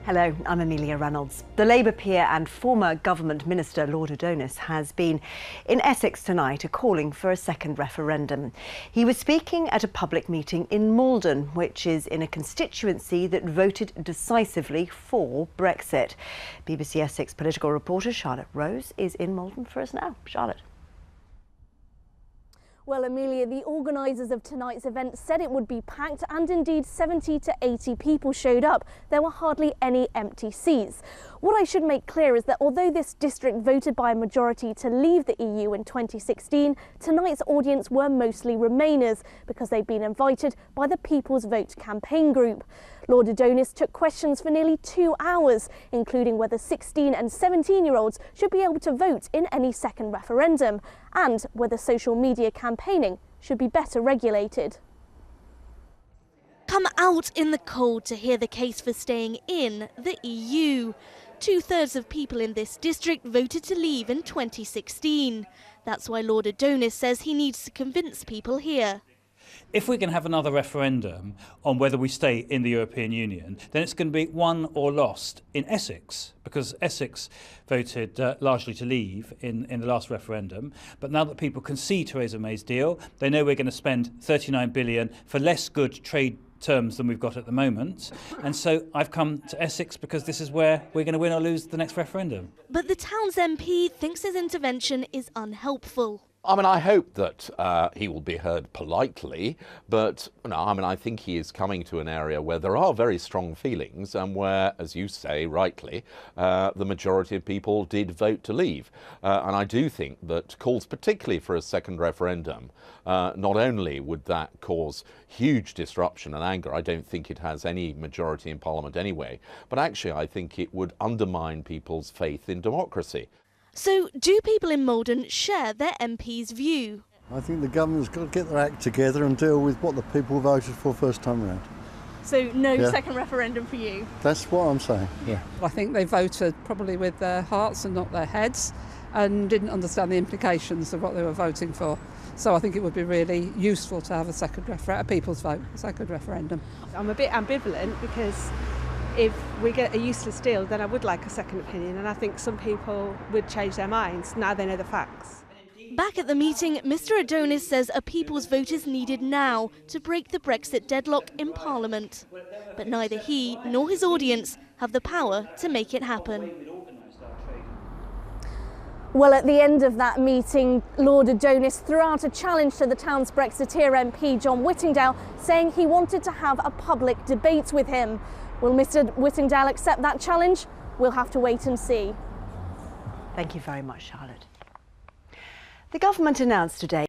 Hello, I'm Amelia Reynolds. The Labour peer and former government minister Lord Adonis has been in Essex tonight calling for a second referendum. He was speaking at a public meeting in Maldon, which is in a constituency that voted decisively for Brexit. BBC Essex political reporter Charlotte Rose is in Maldon for us now. Charlotte. Well, Amelia, the organisers of tonight's event said it would be packed, and indeed 70 to 80 people showed up. There were hardly any empty seats. What I should make clear is that although this district voted by a majority to leave the EU in 2016, tonight's audience were mostly Remainers because they'd been invited by the People's Vote campaign group. Lord Adonis took questions for nearly 2 hours, including whether 16 and 17-year-olds should be able to vote in any second referendum, and whether social media campaigning should be better regulated. Come out in the cold to hear the case for staying in the EU. 2/3 of people in this district voted to leave in 2016. That's why Lord Adonis says he needs to convince people here. If we can have another referendum on whether we stay in the European Union, then it's going to be won or lost in Essex, because Essex voted largely to leave in the last referendum. But now that people can see Theresa May's deal, they know we're going to spend £39 billion for less good trade terms than we've got at the moment. And so I've come to Essex because this is where we're going to win or lose the next referendum. But the town's MP thinks his intervention is unhelpful. I hope that he will be heard politely, but I think he is coming to an area where there are very strong feelings and where, as you say rightly, the majority of people did vote to leave. And I do think that calls particularly for a second referendum, not only would that cause huge disruption and anger, I don't think it has any majority in Parliament anyway, but actually I think it would undermine people's faith in democracy. So, do people in Maldon share their MP's view? I think the government's got to get their act together and deal with what the people voted for first time around. So, no second referendum for you? That's what I'm saying, yeah. I think they voted probably with their hearts and not their heads, and didn't understand the implications of what they were voting for. So I think it would be really useful to have a people's vote, a second referendum. I'm a bit ambivalent because if we get a useless deal, then I would like a second opinion, and I think some people would change their minds now they know the facts. Back at the meeting, Mr Adonis says a people's vote is needed now to break the Brexit deadlock in Parliament. But neither he nor his audience have the power to make it happen. Well, at the end of that meeting, Lord Adonis threw out a challenge to the town's Brexiteer MP John Whittingdale, saying he wanted to have a public debate with him. Will Mr Whittingdale accept that challenge? We'll have to wait and see. Thank you very much, Charlotte. The government announced today